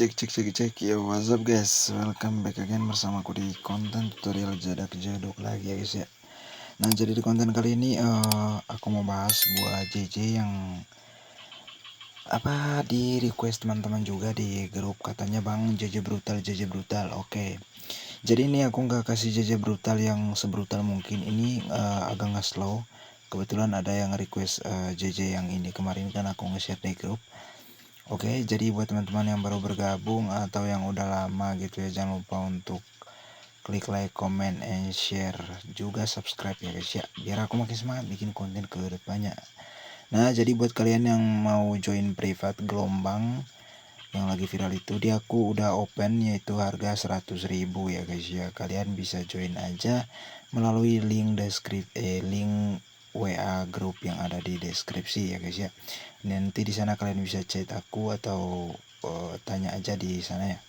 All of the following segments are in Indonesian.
Cek yo, what's up guys, welcome back again bersama aku di konten tutorial Jadak Jaduk lagi ya guys ya. Nah jadi di konten kali ini aku mau bahas buah JJ yang di request teman-teman juga di grup, katanya bang JJ brutal Oke, jadi ini aku nggak kasih JJ brutal yang sebrutal mungkin, ini agak nge-slow. Kebetulan ada yang request JJ yang ini kemarin kan aku nge-share di grup. Oke, jadi buat teman-teman yang baru bergabung atau yang udah lama gitu ya, jangan lupa untuk klik like, comment, and share, juga subscribe ya guys ya, biar aku makin semangat bikin konten ke depannya. Nah, jadi buat kalian yang mau join private gelombang yang lagi viral itu, di aku udah open, yaitu harga 100.000 ya guys ya. Kalian bisa join aja melalui link link WA grup yang ada di deskripsi ya guys ya. Nanti di sana kalian bisa chat aku atau tanya aja di sana ya.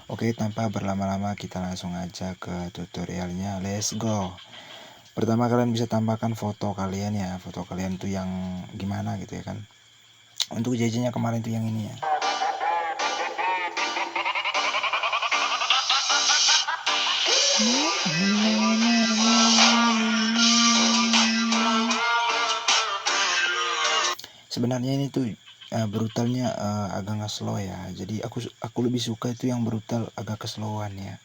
Oke, tanpa berlama-lama kita langsung aja ke tutorialnya. Let's go. Pertama kalian bisa tambahkan foto kalian ya. Foto kalian tuh yang gimana gitu ya kan. Untuk JJ-nya kemarin tuh yang ini ya. Sebenarnya ini tuh brutalnya agak nge-slow ya. Jadi aku lebih suka itu yang brutal agak keslowan ya.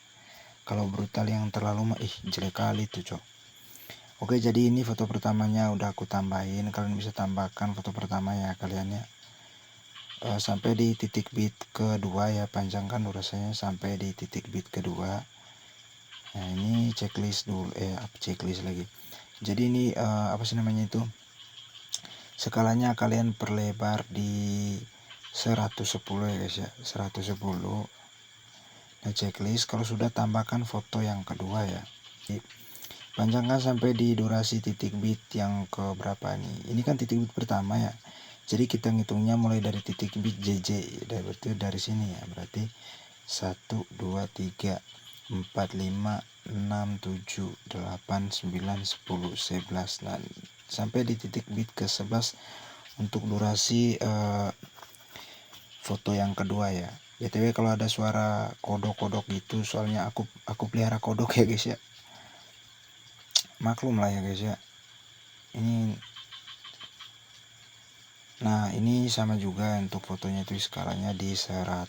Kalau brutal yang terlalu jelek kali tuh cok. Oke, jadi ini foto pertamanya udah aku tambahin. Kalian bisa tambahkan foto pertama ya kalian ya. Sampai di titik bit kedua ya, panjangkan durasinya sampai di titik bit kedua. Nah ini checklist dulu, checklist lagi. Jadi ini apa sih namanya itu, skalanya kalian perlebar di 110 ya guys ya, 110. Nah checklist, kalau sudah tambahkan foto yang kedua ya. Panjangkan sampai di durasi titik bit yang ke berapa nih, ini kan titik bit pertama ya, jadi kita ngitungnya mulai dari titik bit JJ, berarti dari sini ya, berarti 1 2 3 4 5 6 7 8 9 10 11. Nah sampai di titik bit ke 11 untuk durasi foto yang kedua ya. BTW kalau ada suara kodok-kodok gitu, soalnya aku pelihara kodok ya guys ya, maklum lah ya guys ya. Nah ini sama juga untuk fotonya itu skalanya di 110.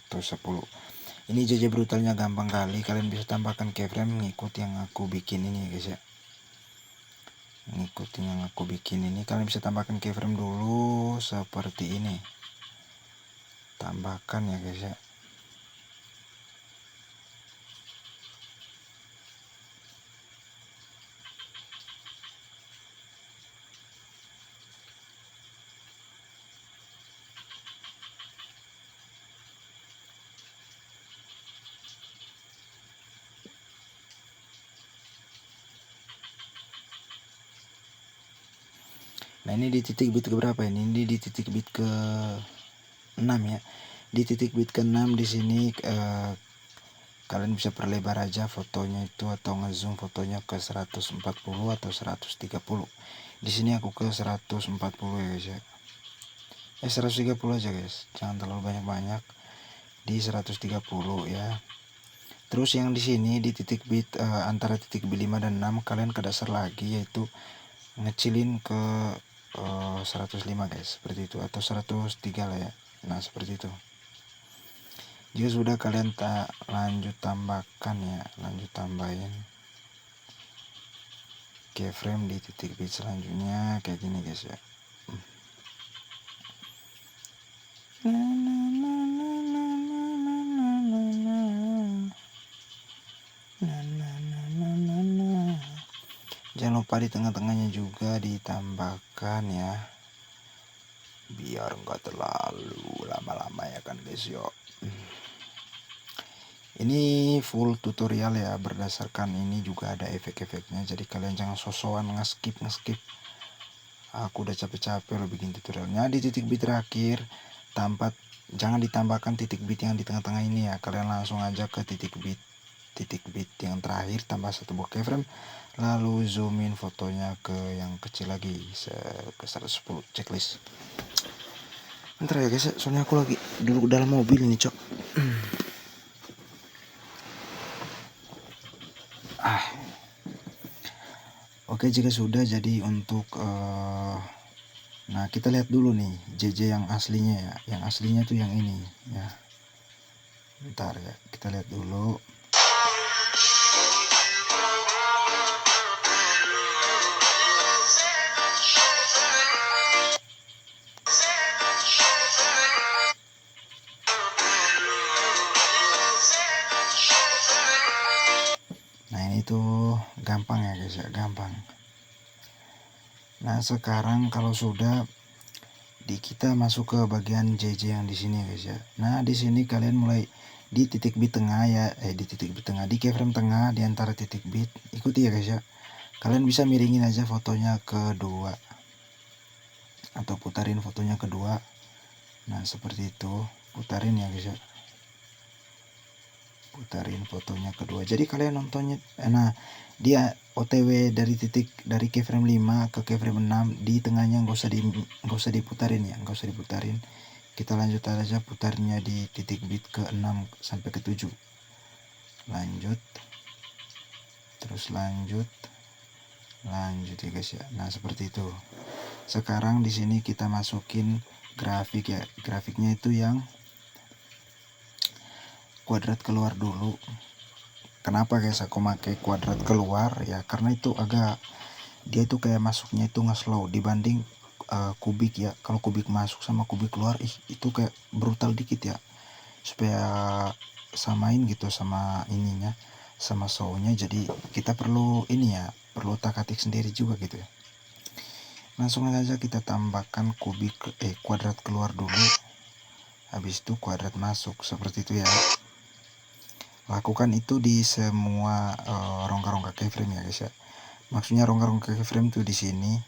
Ini JJ brutalnya gampang kali, kalian bisa tambahkan keyframe ngikut yang aku bikin ini ya guys ya. Ngikutin yang aku bikin ini, kalian bisa tambahkan keyframe dulu seperti ini. Tambahkan ya guys ya. Nah ini di titik bit ke berapa ini? Ini di titik bit ke 6 ya. Di titik bit ke 6 di sini kalian bisa perlebar aja fotonya itu atau ngezoom fotonya ke 140 atau 130. Di sini aku ke 140 ya guys ya. 130 aja guys, jangan terlalu banyak-banyak, di 130 ya. Terus yang di sini di titik bit antara titik bit 5 dan 6 kalian ke dasar lagi, yaitu ngecilin ke 105 guys, seperti itu, atau 103 lah ya. Nah seperti itu. Jika sudah kalian lanjut tambahkan ya, lanjut tambahin keyframe di titik bit selanjutnya kayak gini guys ya. Jangan lupa di tengah-tengahnya juga ditambahkan ya, biar enggak terlalu lama-lama ya kan guys yo. Ini full tutorial ya, berdasarkan ini juga ada efek-efeknya, jadi kalian jangan sosokan nge-skip. Aku udah capek-capek lo bikin tutorialnya. Di titik bit terakhir jangan ditambahkan titik bit yang di tengah-tengah ini ya, kalian langsung aja ke titik bit yang terakhir, tambah satu buah keyframe, lalu zoomin fotonya ke yang kecil lagi ke 110 checklist. Bentar ya guys ya, soalnya aku lagi duduk dalam mobil nih cok. Oke, jika sudah, jadi untuk nah kita lihat dulu nih JJ yang aslinya ya. Yang aslinya tuh yang ini ya. Bentar ya, kita lihat dulu. Nah ini tuh gampang ya guys ya, gampang. Nah sekarang kalau sudah kita masuk ke bagian JJ yang di sini guys ya. Nah di sini kalian mulai di titik bit tengah ya, di titik bit tengah, di keyframe tengah di antara titik bit. Ikuti ya guys ya. Kalian bisa miringin aja fotonya kedua atau putarin fotonya kedua. Nah seperti itu, putarin ya guys ya, putarin fotonya kedua. Jadi kalian nontonnya, nah dia OTW dari keyframe 5 ke keyframe 6 di tengahnya nggak usah diputarin ya, nggak usah diputarin. Kita lanjut aja putarnya di titik bit ke 6 sampai ke 7. Lanjut, terus lanjut ya guys ya. Nah seperti itu. Sekarang di sini kita masukin grafik ya. Grafiknya itu yang kuadrat keluar dulu. Kenapa guys aku pakai kuadrat keluar ya, karena itu dia itu kayak masuknya itu nge-slow dibanding kubik ya. Kalau kubik masuk sama kubik keluar itu kayak brutal dikit ya, supaya samain gitu sama ininya, sama show-nya. Jadi kita perlu ini ya, perlu otak-atik sendiri juga gitu ya. Langsung aja kita tambahkan kuadrat keluar dulu, habis itu kuadrat masuk, seperti itu ya. Lakukan itu di semua rongga-rongga keyframe ya guys ya. Maksudnya rongga-rongga keyframe tuh di sini,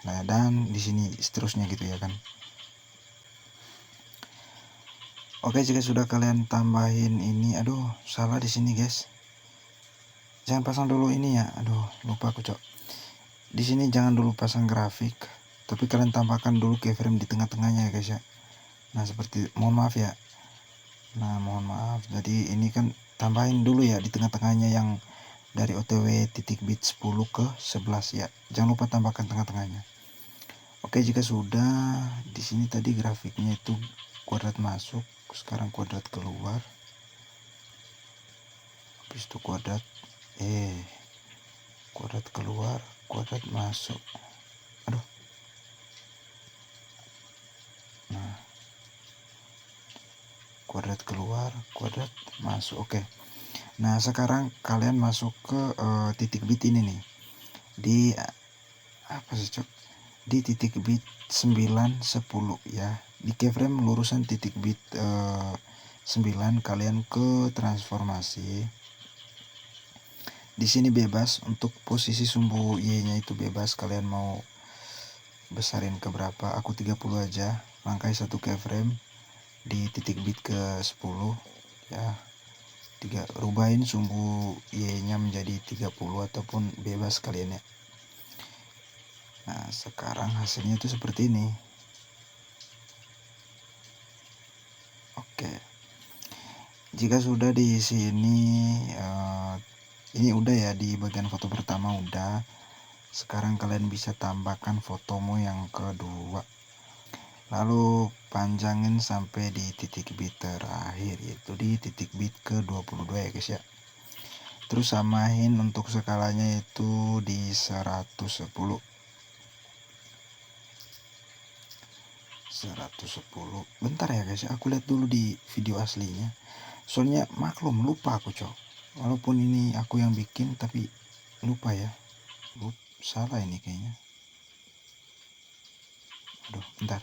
nah dan di sini seterusnya gitu ya kan. Oke, jika sudah kalian tambahin ini, aduh salah di sini guys. Jangan pasang dulu ini ya, aduh lupa aku cok. Di sini jangan dulu pasang grafik, tapi kalian tambahkan dulu keyframe di tengah-tengahnya ya guys ya. Nah seperti, mohon maaf ya. Nah mohon maaf, jadi ini kan tambahin dulu ya di tengah-tengahnya yang dari OTW titik bit 10 ke 11 ya. Jangan lupa tambahkan tengah-tengahnya. Oke, jika sudah, di sini tadi grafiknya itu kuadrat masuk, sekarang kuadrat keluar. Habis itu kuadrat keluar, kuadrat masuk. Aduh. Nah, kuadrat keluar, kuadrat masuk. Oke. Nah sekarang kalian masuk ke titik bit ini nih, di apa sih cok, di titik bit 9 10 ya. Di keyframe lurusan titik bit 9 kalian ke transformasi. Di sini bebas untuk posisi sumbu Y nya itu bebas, kalian mau besarin ke berapa. Aku 30 aja, langkai satu keyframe di titik bit ke 10 ya. Rubahin sumbu Y nya menjadi 30 ataupun bebas kalian ya. Nah sekarang hasilnya itu seperti ini. Oke, jika sudah di sini ini udah ya, di bagian foto pertama udah. Sekarang kalian bisa tambahkan fotomu yang kedua, lalu panjangin sampai di titik bit terakhir, yaitu di titik bit ke 22 ya guys ya. Terus samain untuk skalanya itu di 110. Bentar ya guys, aku lihat dulu di video aslinya. Soalnya maklum lupa aku cok. Walaupun ini aku yang bikin tapi lupa ya. Salah ini kayaknya. Aduh, bentar.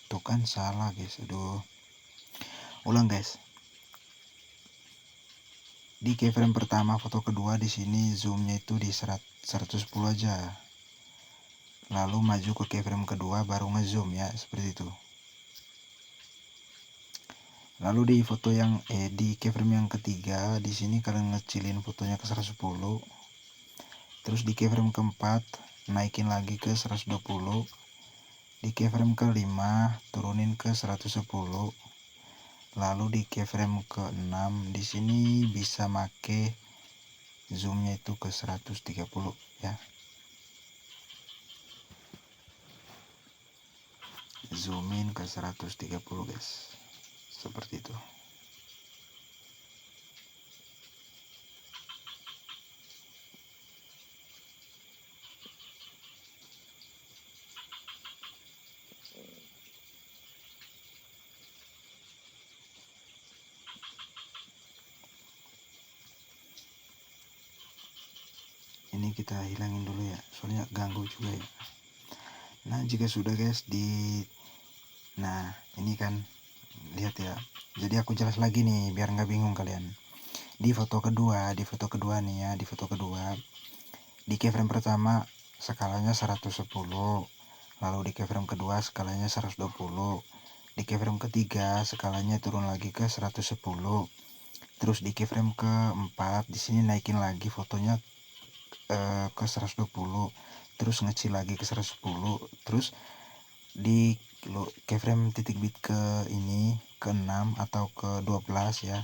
Tuh kan salah guys. Aduh. Ulang guys. Di keyframe pertama foto kedua di sini zoomnya itu di 110 aja. Lalu maju ke keyframe kedua baru ngezoom ya, seperti itu. Lalu di foto yang di keyframe yang ketiga di sini kalian ngecilin fotonya ke 110. Terus di keyframe keempat naikin lagi ke 120. Di keyframe ke-5 turunin ke 110. Lalu di keyframe ke-6 di sini bisa make zoomnya itu ke 130 ya. Zoom in ke 130 guys. Seperti itu. Ini kita hilangin dulu ya, soalnya ganggu juga ya. Nah jika sudah guys nah ini kan lihat ya, jadi aku jelas lagi nih biar nggak bingung kalian. Di foto kedua nih ya, di foto kedua di keyframe pertama skalanya 110, lalu di keyframe kedua skalanya 120, di keyframe ketiga skalanya turun lagi ke 110, terus di keyframe keempat di sini naikin lagi fotonya ke 120, terus ngecil lagi ke 110, terus di keyframe titik bit ke-6 atau ke-12 ya,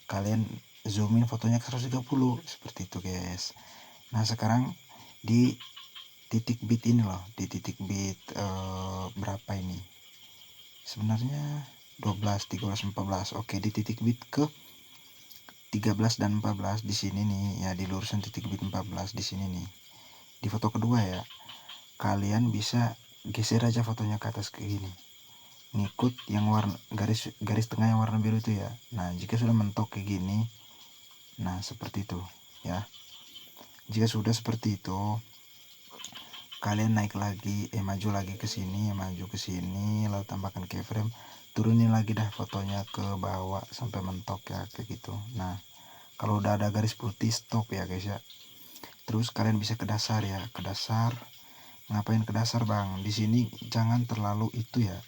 kalian zoom in fotonya ke 130 seperti itu guys. Nah sekarang di titik bit ini loh, di titik bit berapa ini sebenarnya, 12, 13, 14. Oke, di titik bit ke 13 dan 14 di sini nih ya, di lurusan titik bit 14 di sini nih, di foto kedua ya, kalian bisa geser aja fotonya ke atas kayak gini, ngikut yang warna garis tengah yang warna biru itu ya. Nah jika sudah mentok kayak gini, nah seperti itu ya. Jika sudah seperti itu, kalian naik lagi maju lagi ke sini, maju ke sini, lalu tambahkan keyframe, turunin lagi dah fotonya ke bawah sampai mentok ya kayak gitu. Nah kalau udah ada garis putih stop ya guys ya. Terus kalian bisa ke dasar ya, ke dasar. Ngapain ke dasar bang? Di sini jangan terlalu itu ya,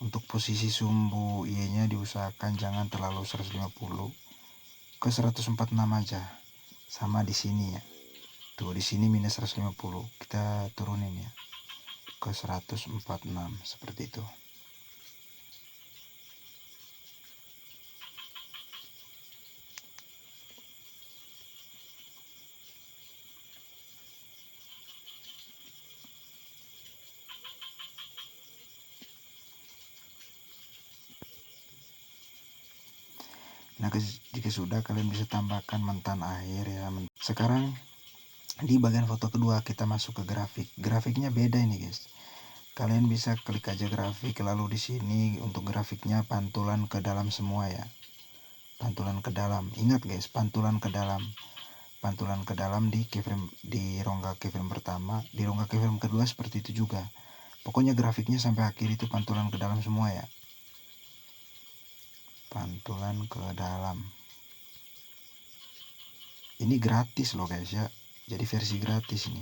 untuk posisi sumbu Y-nya diusahakan jangan terlalu 150, ke 146 aja. Sama di sini ya. Tuh di sini minus 150, kita turunin ya ke 146 seperti itu. Nah jika sudah, kalian bisa tambahkan mentan air ya. Sekarang di bagian foto kedua kita masuk ke grafik. Grafiknya beda ini guys. Kalian bisa klik aja grafik, lalu di sini untuk grafiknya pantulan ke dalam semua ya. Pantulan ke dalam. Ingat guys, pantulan ke dalam. Pantulan ke dalam di keyframe, di rongga keyframe pertama, di rongga keyframe kedua seperti itu juga. Pokoknya grafiknya sampai akhir itu pantulan ke dalam semua ya. Pantulan ke dalam. Ini gratis loh guys ya. Jadi versi gratis ini.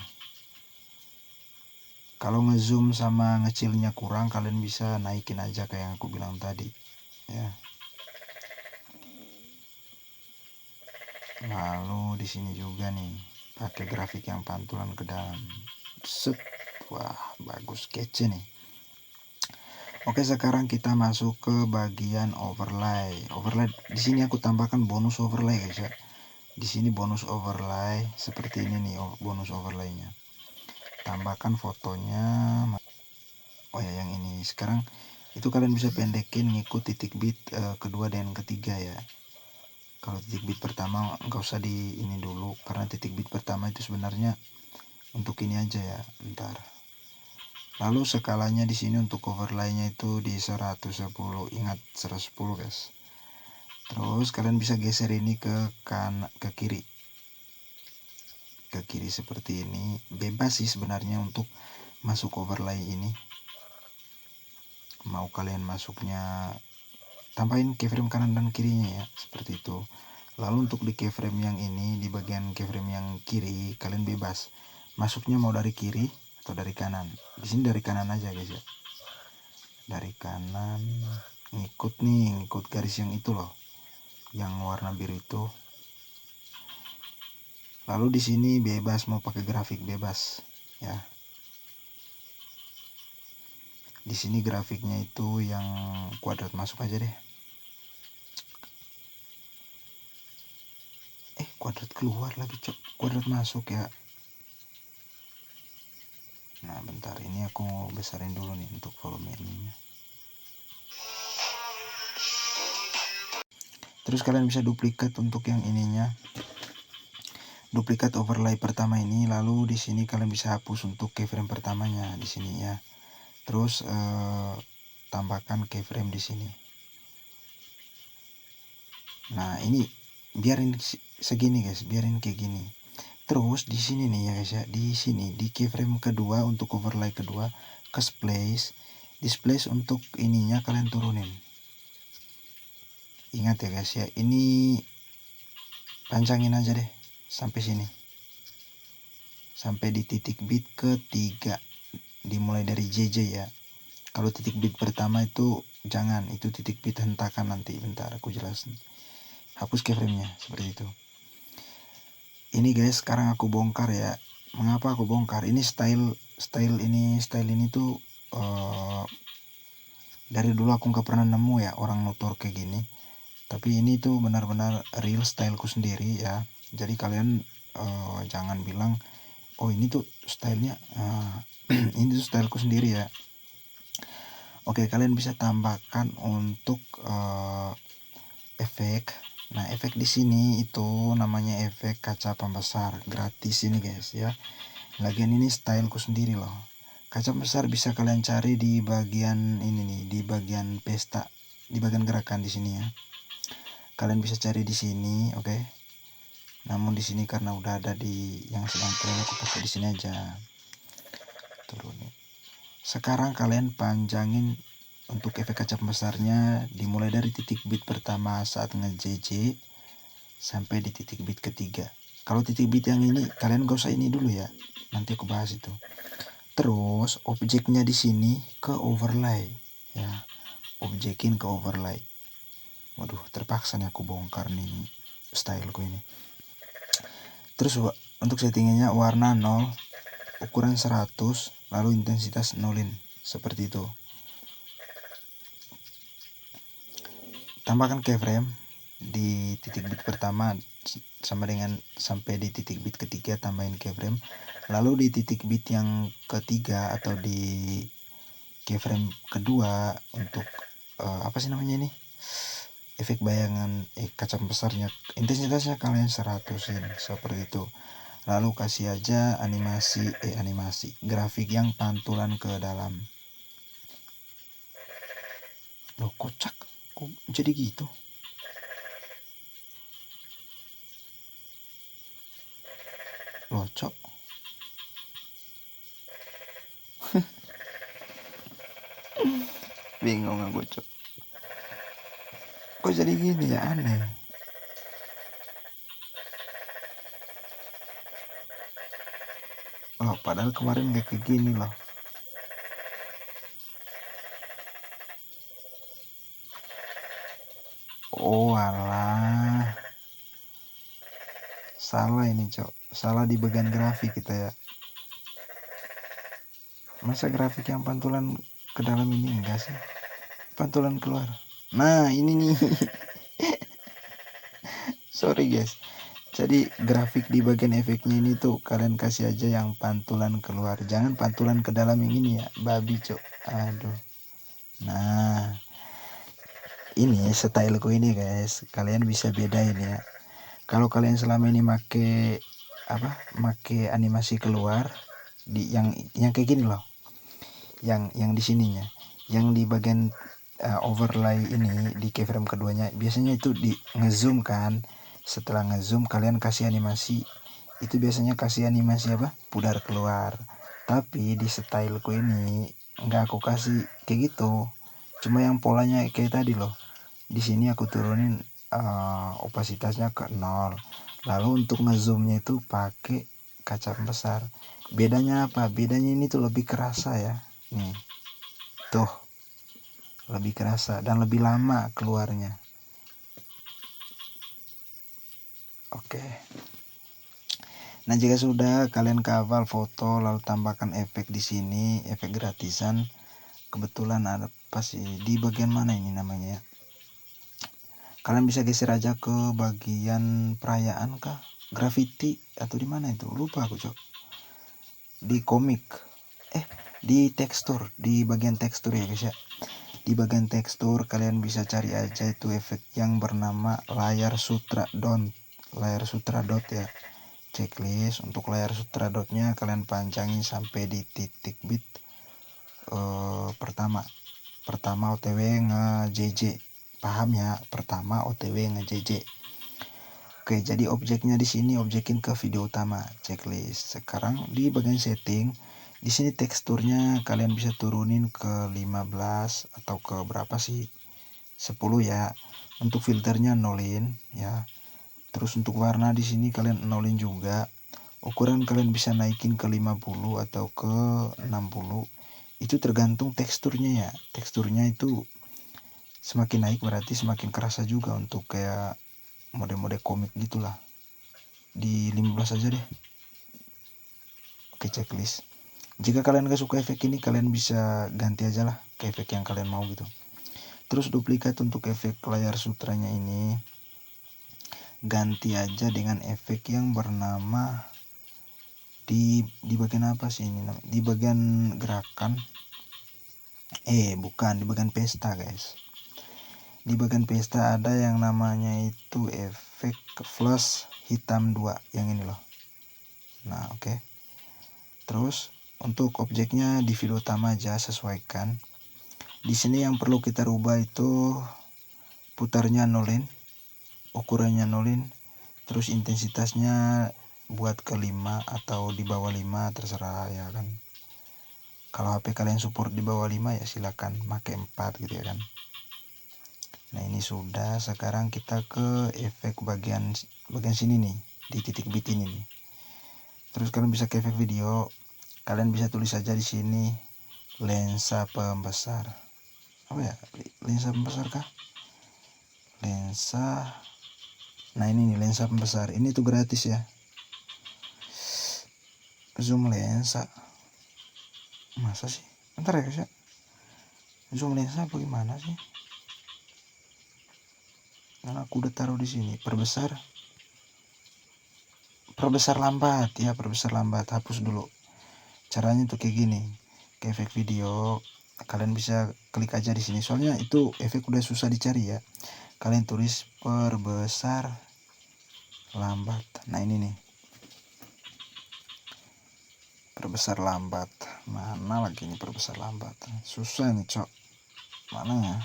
Kalau ngezoom sama ngecilnya kurang, kalian bisa naikin aja kayak yang aku bilang tadi ya. Lalu di sini juga nih pakai grafik yang pantulan ke dalam. Set. Wah, bagus, kece nih. Oke, sekarang kita masuk ke bagian overlay. Overlay di sini aku tambahkan bonus overlay guys ya. Di sini bonus overlay seperti ini nih, bonus overlaynya. Tambahkan fotonya. Oh ya, yang ini. Sekarang itu kalian bisa pendekin ngikut titik bit kedua dan ketiga ya. Kalau titik bit pertama nggak usah di ini dulu, karena titik bit pertama itu sebenarnya untuk ini aja ya. Bentar. Lalu skalanya di sini untuk overlaynya itu di 110, ingat 110 guys. Terus kalian bisa geser ini ke kiri. Ke kiri seperti ini. Bebas sih sebenarnya untuk masuk overlay ini. Mau kalian masuknya, tambahin keyframe kanan dan kirinya ya, seperti itu. Lalu untuk di keyframe yang ini, di bagian keyframe yang kiri, kalian bebas. Masuknya mau dari kiri atau dari kanan. Di sini dari kanan aja guys ya. Dari kanan, ngikut garis yang itu loh, yang warna biru itu. Lalu di sini bebas mau pakai grafik, bebas ya. Di sini grafiknya itu yang kuadrat masuk aja deh. Kuadrat keluar lagi, cok. Kuadrat masuk ya. Nah, bentar, ini aku besarin dulu nih untuk volume ininya. Terus kalian bisa duplikat untuk yang ininya. Duplikat overlay pertama ini, lalu di sini kalian bisa hapus untuk keyframe pertamanya di sini ya. Terus tambahkan keyframe di sini. Nah, ini biarin segini guys, biarin kayak gini. Terus di sini nih ya guys ya, di sini di keyframe kedua untuk overlay kedua ke displace untuk ininya kalian turunin. Ingat ya guys ya, ini panjangin aja deh sampai sini, sampai di titik bit ketiga, dimulai dari JJ ya. Kalau titik bit pertama itu jangan, itu titik bit hentakan nanti. Bentar aku jelasin. Hapus keyframe nya seperti itu. Ini guys, sekarang aku bongkar ya. Mengapa aku bongkar? Ini style ini tuh dari dulu aku nggak pernah nemu ya orang nutur kayak gini. Tapi ini tuh benar-benar real styleku sendiri ya. Jadi kalian jangan bilang oh ini tuh stylenya ini tuh styleku sendiri ya. Oke, kalian bisa tambahkan untuk efek. Nah, efek di sini itu namanya efek kaca pembesar, gratis ini guys ya. Lagian ini styleku sendiri loh. Kaca pembesar bisa kalian cari di bagian ini nih, di bagian pesta, di bagian gerakan di sini ya. Kalian bisa cari di sini, oke. Namun di sini karena udah ada di yang sedang tren, aku pakai di sini aja. Turunin. Sekarang kalian panjangin untuk efek kaca pembesarnya dimulai dari titik bit pertama saat nge-JJ sampai di titik bit ketiga. Kalau titik bit yang ini kalian gak usah ini dulu ya, nanti aku bahas itu. Terus objeknya di sini ke overlay ya, objekin ke overlay. Waduh, terpaksa nih aku bongkar nih styleku ini. Terus untuk settingannya warna 0, ukuran 100, lalu intensitas nolin seperti itu. Tambahkan keyframe di titik bit pertama sama dengan sampai di titik bit ketiga, tambahin keyframe. Lalu di titik bit yang ketiga atau di keyframe kedua untuk apa sih namanya ini, efek bayangan kaca besarnya, intensitasnya kalian 100-in seperti itu. Lalu kasih aja animasi grafik yang pantulan ke dalam. Loh, kocak kok jadi gitu. Loh, cok. Bingung aku, cok. Kok jadi gini ya, aneh. Loh, padahal kemarin gak kayak gini loh. Oh alah, salah ini cok, salah di bagian grafik kita ya. Masa grafik yang pantulan ke dalam ini enggak sih, pantulan keluar. Nah ini nih sorry guys, jadi grafik di bagian efeknya ini tuh kalian kasih aja yang pantulan keluar, jangan pantulan ke dalam yang ini ya, babi cok. Aduh. Nah ini styleku ini guys, kalian bisa bedain ya. Kalau kalian selama ini make animasi keluar di yang kayak gini loh, yang di sininya, yang di bagian overlay ini di keyframe keduanya, biasanya itu di ngezoom kan. Setelah ngezoom kalian kasih animasi, itu biasanya kasih animasi pudar keluar. Tapi di styleku ini nggak aku kasih kayak gitu, cuma yang polanya kayak tadi loh. Di sini aku turunin opasitasnya ke 0. Lalu untuk ngezoomnya itu pakai kaca besar. Bedanya apa? Bedanya ini tuh lebih kerasa ya. Nih. Tuh. Lebih kerasa dan lebih lama keluarnya. Oke. Nah, jika sudah kalian kawal foto lalu tambahkan efek di sini, efek gratisan. kebetulan ada pas di bagian mana ini namanya ya. Kalian bisa geser aja ke bagian perayaan kah, graffiti, atau di mana itu, lupa aku cok. Di komik, di tekstur, di bagian tekstur ya guys ya. Di bagian tekstur kalian bisa cari aja itu efek yang bernama layar sutra dot ya. Checklist untuk layar sutra dotnya kalian panjangin sampai di titik bit pertama OTW nge-JJ, paham ya, pertama OTW nge-JJ. Oke, jadi objeknya di sini objekin ke video utama checklist. Sekarang di bagian setting, di sini teksturnya kalian bisa turunin ke 15 atau ke berapa sih, 10 ya. Untuk filternya nolin ya. Terus untuk warna di sini kalian nolin juga. Ukuran kalian bisa naikin ke 50 atau ke 60. Itu tergantung teksturnya ya. Teksturnya itu semakin naik berarti semakin kerasa juga untuk kayak mode-mode komik gitulah. Di 15 aja deh. Oke, checklist. Jika kalian gak suka efek ini, kalian bisa ganti aja lah ke efek yang kalian mau gitu. Terus duplikat untuk efek layar sutranya ini ganti aja dengan efek yang bernama di bagian apa sih ini, di bagian gerakan, bukan di bagian pesta guys. Di bagian pesta ada yang namanya itu efek flash hitam 2 yang ini loh. Nah oke. Terus untuk objeknya di video utama aja sesuaikan. Di sini yang perlu kita rubah itu putarnya nolin, ukurannya nolin, terus intensitasnya buat ke 5 atau di bawah 5 terserah ya kan. Kalau HP kalian support di bawah 5 ya silakan pakai 4 gitu ya kan. Nah ini sudah, sekarang kita ke efek bagian sini nih, di titik bit ini nih. Terus kalian bisa ke efek video, kalian bisa tulis aja di sini lensa pembesar. Apa ya? Lensa pembesar kah? Lensa. Nah ini nih lensa pembesar. Ini tuh gratis ya. Zoom lensa. Masa sih? Bentar ya guys ya. Zoom lensa bagaimana sih? Karena aku udah taruh di sini. Perbesar lambat ya, perbesar lambat. Hapus dulu. Caranya tuh kayak gini. Ke efek video, kalian bisa klik aja di sini. Soalnya itu efek udah susah dicari ya. Kalian tulis perbesar lambat. Nah ini nih. Perbesar lambat. Mana lagi nih perbesar lambat? Susah nih, cok. Mana ya?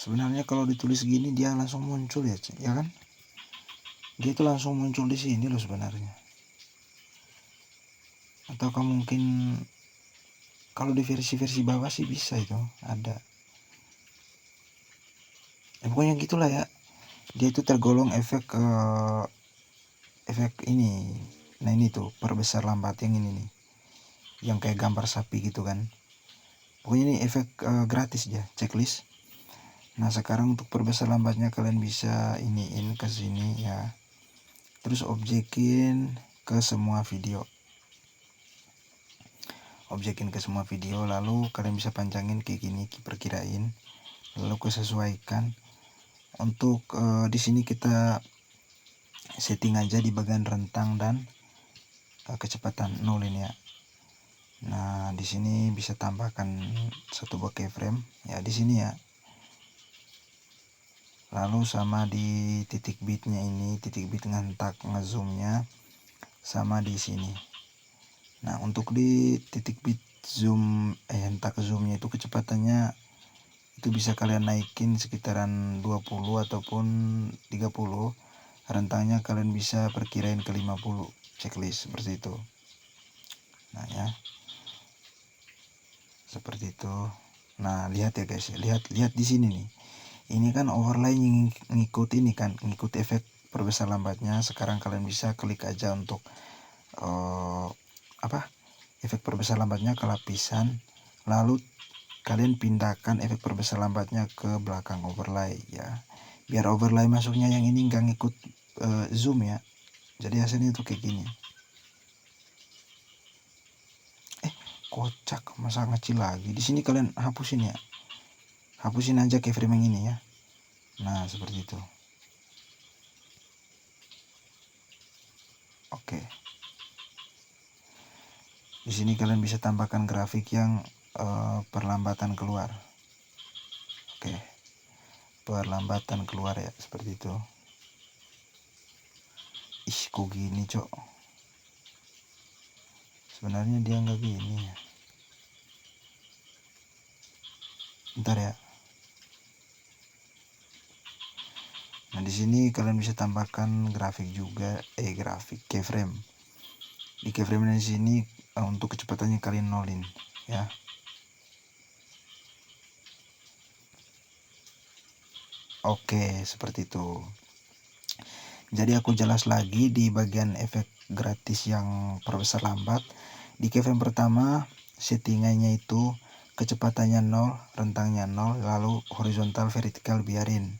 Sebenarnya kalau ditulis gini dia langsung muncul ya, cok. Ya kan? Dia itu langsung muncul di sini loh sebenarnya. Ataukah mungkin kalau di versi bawah sih bisa itu, ada. Ya pokoknya gitulah ya. Dia itu tergolong efek ini. Nah ini tuh perbesar lambat yang ini nih, yang kayak gambar sapi gitu kan. Pokoknya ini efek gratis ya, checklist. Nah sekarang untuk perbesar lambatnya kalian bisa iniin ke sini ya. Terus objekin ke semua video. Lalu kalian bisa panjangin kayak gini, perkirain. Lalu kesesuaikan. Untuk di sini kita setting aja di bagian rentang dan kecepatan 0 ini ya. Nah di sini bisa tambahkan satu bokeh frame ya di sini ya. Lalu sama di titik bitnya ini, titik bit ngentak ngezoomnya sama di sini. Nah untuk di titik bit zoom hentak zoomnya itu kecepatannya itu bisa kalian naikin sekitaran 20 ataupun 30. Rentangnya kalian bisa perkirain ke 50, checklist seperti itu. Nah ya, seperti itu. Nah lihat ya guys, lihat di sini nih. Ini kan overlay ngikut ini kan, ngikut efek perbesar lambatnya. Sekarang kalian bisa klik aja untuk efek perbesar lambatnya ke lapisan. Lalu kalian pindahkan efek perbesar lambatnya ke belakang overlay ya. Biar overlay masuknya yang ini nggak ngikut zoom ya. Jadi hasilnya itu kayak gini. kocak, masa ngecil lagi. Di sini kalian hapusin ya, hapusin aja keyframe yang ini ya. Nah seperti itu. Oke. Di sini kalian bisa tambahkan grafik yang perlambatan keluar. Oke, perlambatan keluar ya, seperti itu. Ih, kok gini cok, sebenarnya dia nggak gini ya. Bentar ya. Nah di sini kalian bisa tambahkan grafik juga, grafik keyframe. Di keyframe di sini untuk kecepatannya kalian nolin ya. Oke, seperti itu. Jadi aku jelas lagi di bagian efek gratis yang perbesar lambat. Di keyframe pertama settingannya itu kecepatannya 0, rentangnya 0, lalu horizontal vertikal biarin.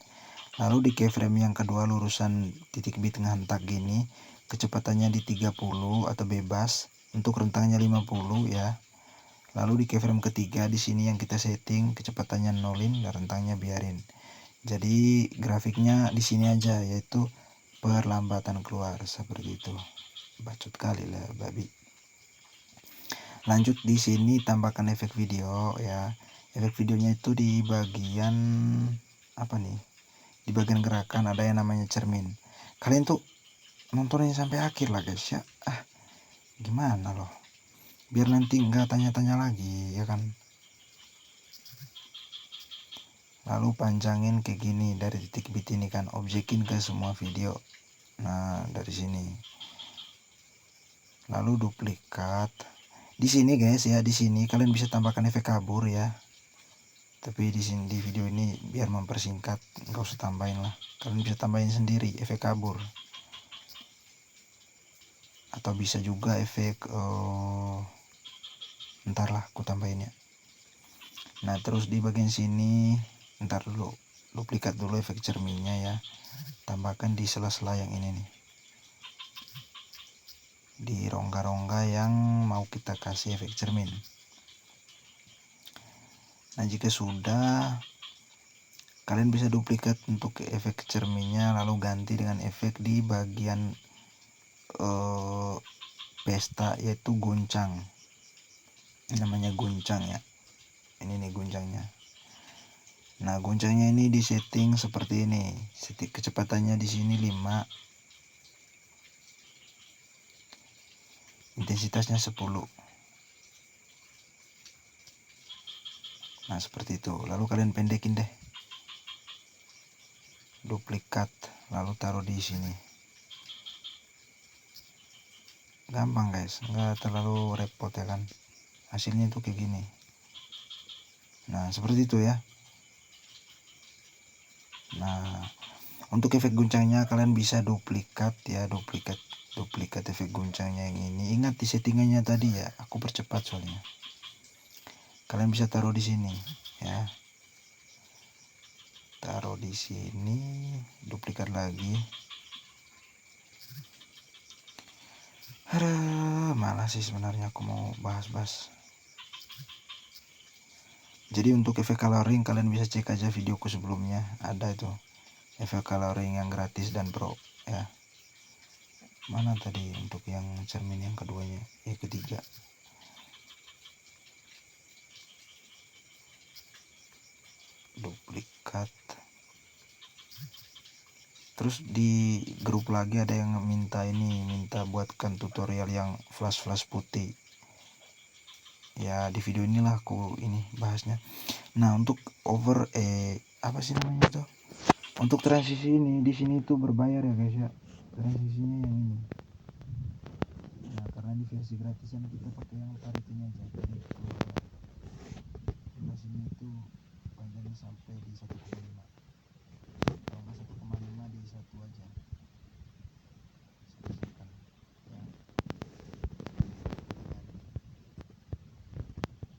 Lalu di keyframe yang kedua lurusan titik bit ngehentak gini, kecepatannya di 30 atau bebas, untuk rentangnya 50 ya. Lalu di keyframe ketiga di sini yang kita setting kecepatannya nolin dan rentangnya biarin. Jadi grafiknya di sini aja, yaitu perlambatan keluar seperti itu. Bacot kali lah babi. Lanjut di sini tambahkan efek video ya. Efek videonya itu di bagian apa nih? Di bagian gerakan ada yang namanya cermin. Kalian tuh nontonnya sampai akhir lah guys ya. Gimana loh? Biar nanti nggak tanya-tanya lagi ya kan. Lalu panjangin kayak gini dari titik bit ini kan, objekin ke semua video. Nah dari sini. Lalu duplikat. Di sini guys ya, di sini kalian bisa tambahkan efek kabur ya. Tapi di sini di video ini biar mempersingkat, nggak usah tambahin lah. Kalian bisa tambahin sendiri efek kabur. Atau bisa juga efek ntar lah aku tambahin ya. Nah terus di bagian sini ntar dulu, duplikat dulu efek cerminnya ya, tambahkan di sela-sela yang ini nih, di rongga-rongga yang mau kita kasih efek cermin. Nah jika sudah, kalian bisa duplikat untuk efek cerminnya, lalu ganti dengan efek di bagian pesta, yaitu guncang. Namanya guncang ya, ini nih guncangnya. Nah guncangnya ini di setting seperti ini, setting kecepatannya di sini 5, intensitasnya 10. Nah seperti itu. Lalu kalian pendekin deh, duplikat, lalu taruh di sini. Gampang guys, nggak terlalu repot ya kan. Hasilnya itu kayak gini. Nah seperti itu ya. Nah untuk efek guncangnya kalian bisa duplikat ya, duplikat efek guncangnya yang ini. Ingat di settingannya tadi ya, aku percepat soalnya. Kalian bisa taruh di sini ya, taruh di sini, duplikat lagi. Malas sih sebenarnya aku mau bahas-bahas. Jadi untuk efek coloring kalian bisa cek aja videoku sebelumnya, ada itu efek coloring yang gratis dan pro ya. Mana tadi untuk yang cermin yang keduanya, ketiga. Duplikat. Terus di grup lagi ada yang minta buatkan tutorial yang flash putih ya. Di video inilah aku ini bahasnya. Nah untuk apa sih namanya itu, untuk transisi ini di sini tuh berbayar ya guys ya, transisinya yang ini. Nah karena di versi gratisan kita pakai yang tarif ini aja, jadi durasinya itu panjangnya sampai di 1,5, kalau nggak 1,5 di 1 aja.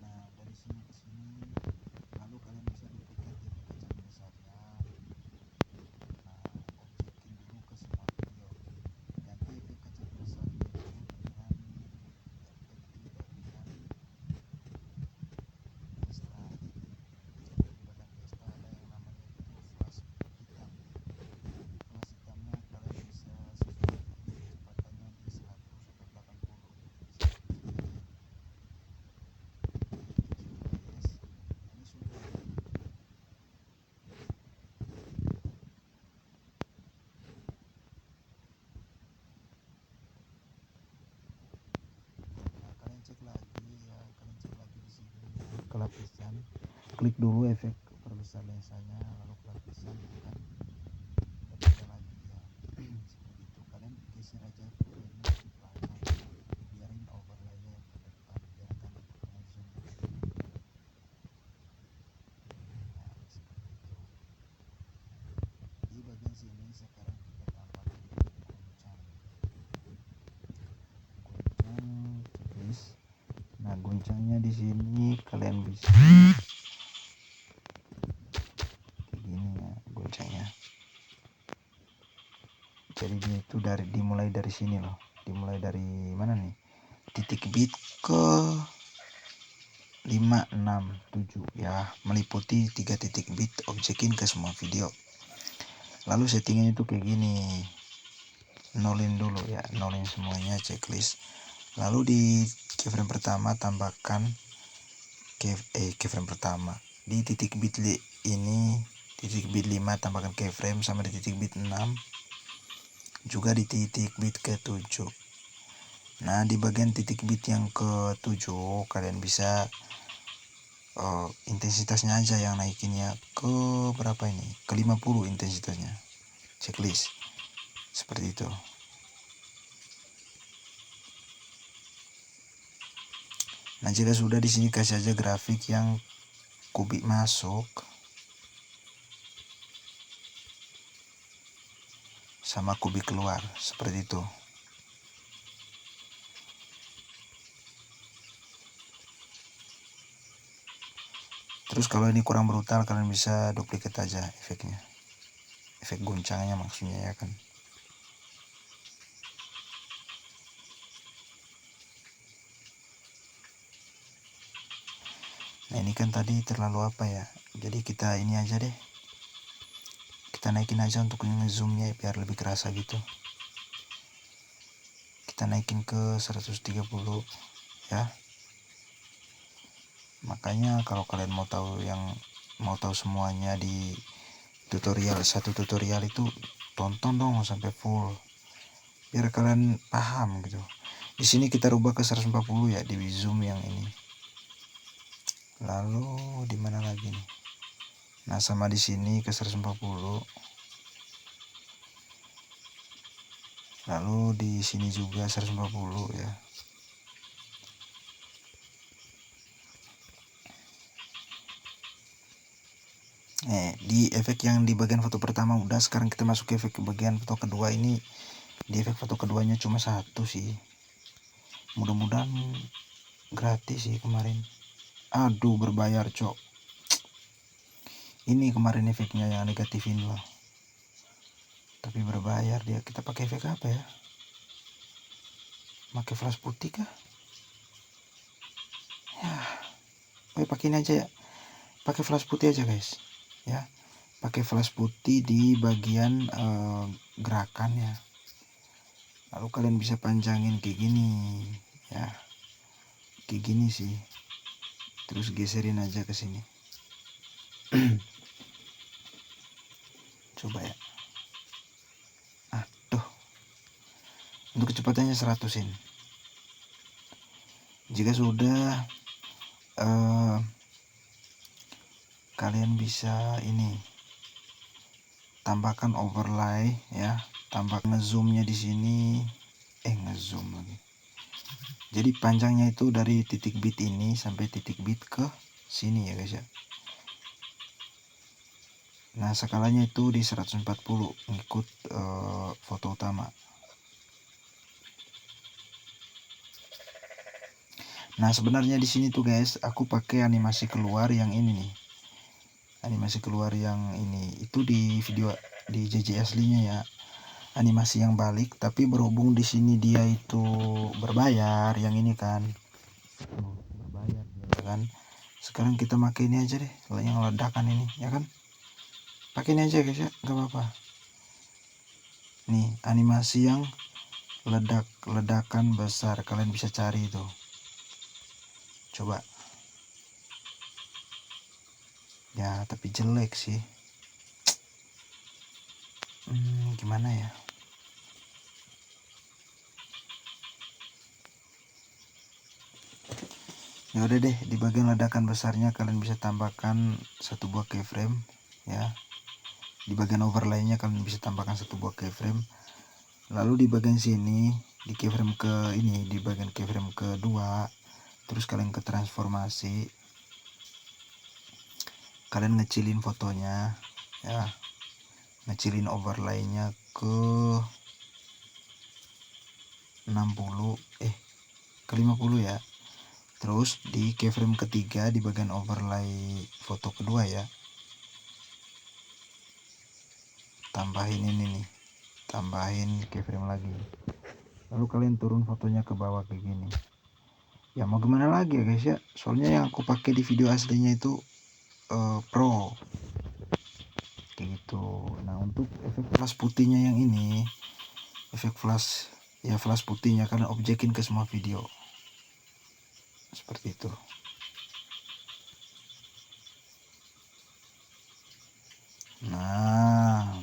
Nah dari sini ke sini, lalu kalian bisa duplikat efek kacang besarnya. Nah objekin dulu ke semua video, ganti efek kacang besarnya itu dengan efek di bagian lapisan, klik dulu efek perbesar lensanya, lalu lapisan kan berbeda lagi ya. Seperti itu, kalian geser aja filenya ke belakang, biarin overlaynya yang ke depan, biarkan zoom. Nah, seperti itu. Di bagian sini sekarang kita tambahkan guncang tipis. Nah, guncangnya di sini kalian bisa kayak gini ya guncangnya. Jadi dia itu dimulai dari sini loh, dimulai dari mana nih, titik bit ke 5, 6, 7 ya, meliputi 3 titik bit objekin ke semua video. Lalu settingnya itu kayak gini, nolin dulu ya, nolin semuanya, checklist. Lalu di keyframe pertama tambahkan keyframe pertama di titik bit ini, titik bit 5 tambahkan keyframe, sama di titik bit 6 juga di titik bit ke-7. Nah, di bagian titik bit yang ke-7 kalian bisa intensitasnya aja yang naikin ya, ke berapa ini, ke 50 intensitasnya, checklist seperti itu. Nah, jika sudah, di sini kasih aja grafik yang kubik masuk sama kubik keluar seperti itu. Terus kalau ini kurang brutal, kalian bisa duplikat aja efeknya, efek guncangnya maksudnya ya kan. Nah, ini kan tadi terlalu apa ya, jadi kita ini aja deh, kita naikin aja untuk ngezoomnya biar lebih kerasa gitu. Kita naikin ke 130 ya. Makanya kalau kalian mau tahu semuanya di satu tutorial itu, tonton dong sampai full biar kalian paham gitu. Di sini kita rubah ke 140 ya, di zoom yang ini. Lalu di mana lagi nih? Nah, sama di sini ke 140. Lalu di sini juga 140 ya. Di efek yang di bagian foto pertama udah, sekarang kita masuk ke efek bagian foto kedua. Ini di efek foto keduanya cuma 1 sih, mudah-mudahan gratis sih kemarin. Aduh, berbayar cok. Ini kemarin efeknya yang negatifin loh, tapi berbayar dia. Kita pakai efek apa ya, pakai flash putih kah ya? Pakai ini aja ya, pakai flash putih aja guys ya, pakai flash putih di bagian gerakan ya. Lalu kalian bisa panjangin kayak gini ya, kayak gini sih, terus geserin aja ke sini. Coba ya, aduh, untuk kecepatannya 100-in. Jika sudah, kalian bisa ini tambahkan overlay ya, tambah ngezoomnya di sini, ngezoom lagi. Jadi panjangnya itu dari titik bit ini sampai titik bit ke sini ya guys ya. Nah, skalanya itu di 140 ngikut foto utama. Nah, sebenarnya di sini tuh guys, aku pakai animasi keluar yang ini nih. Animasi keluar yang ini itu di video di JJ aslinya ya. Animasi yang balik, tapi berhubung di sini dia itu berbayar, yang ini kan berbayar ya kan. Sekarang kita pakai ini aja deh, yang ledakan ini ya kan. Pakai ini aja guys ya, nggak apa-apa. Nih, animasi yang ledakan besar, kalian bisa cari itu. Coba. Ya, tapi jelek sih. Gimana ya? Ya udah deh, di bagian ledakan besarnya kalian bisa tambahkan satu buah keyframe ya. Di bagian overlaynya kalian bisa tambahkan satu buah keyframe. Lalu di bagian sini, di keyframe ke ini, di bagian keyframe kedua, terus kalian ke transformasi, kalian ngecilin fotonya ya, ngecilin overlaynya ke 60 ke 50 ya. Terus di keyframe ketiga di bagian overlay foto kedua ya, tambahin ini nih, tambahin keyframe lagi. Lalu kalian turun fotonya ke bawah kayak gini. Ya mau gimana lagi ya guys ya, soalnya yang aku pakai di video aslinya itu pro kayak gitu. Nah untuk efek flash putihnya yang ini, efek flash ya, flash putihnya kalian objekin ke semua video seperti itu. Nah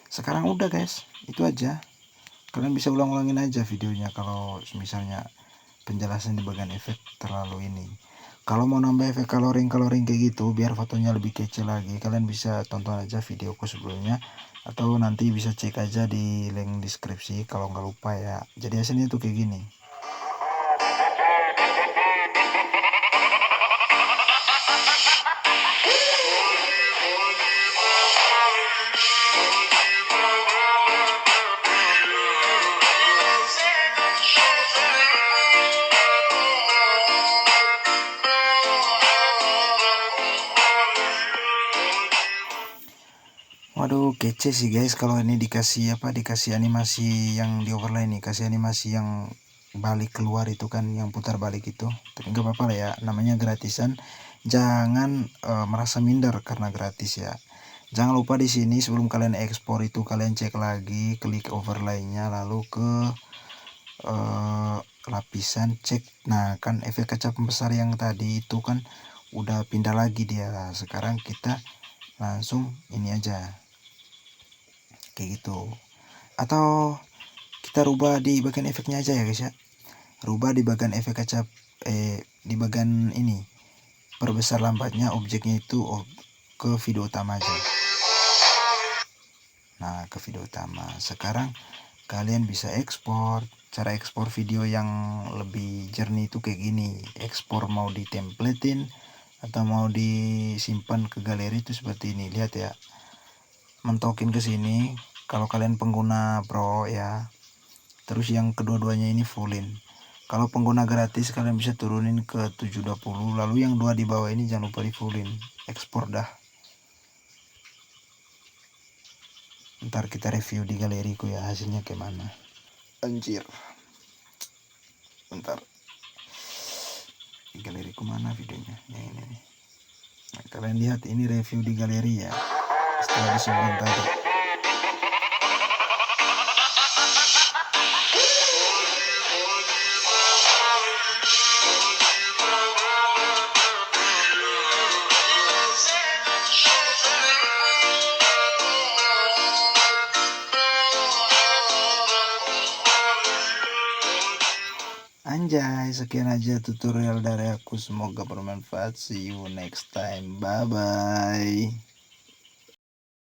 sekarang udah guys, itu aja. Kalian bisa ulang-ulangin aja videonya kalau misalnya penjelasan di bagian efek terlalu ini. Kalau mau nambah efek coloring kayak gitu biar fotonya lebih kece lagi, kalian bisa tonton aja videoku sebelumnya, atau nanti bisa cek aja di link deskripsi kalau nggak lupa ya. Jadi hasilnya tuh kayak gini. Waduh kece sih guys kalau ini dikasih dikasih animasi yang di overlay nih, kasih animasi yang balik keluar itu kan, yang putar balik itu. Tapi nggak apa-apa lah ya, namanya gratisan. Jangan merasa minder karena gratis ya. Jangan lupa di sini sebelum kalian ekspor itu kalian cek lagi, klik overlaynya, lalu ke lapisan cek. Nah kan efek kaca pembesar yang tadi itu kan udah pindah lagi dia. Sekarang kita langsung ini aja kayak gitu, atau kita rubah di bagian efeknya aja ya guys ya. Rubah di bagian efek kaca, di bagian ini perbesar lambatnya objeknya itu ke video utama aja. Nah ke video utama. Sekarang kalian bisa ekspor. Cara ekspor video yang lebih jernih itu kayak gini. Ekspor mau ditemplatein atau mau disimpan ke galeri itu seperti ini. Lihat ya, mentokin ke sini kalau kalian pengguna pro ya. Terus yang kedua-duanya ini fullin. Kalau pengguna gratis kalian bisa turunin ke 720, lalu yang dua di bawah ini jangan lupa di fullin. Ekspor dah. Ntar kita review di galeriku ya hasilnya kayak mana. Anjir. Bentar. Di galeriku mana videonya? Yang ini nih. Nah, kalian lihat ini review di galeri ya. Setelah disimpan tadi. Anjay, sekian aja tutorial dari aku, semoga bermanfaat. See you next time, bye bye.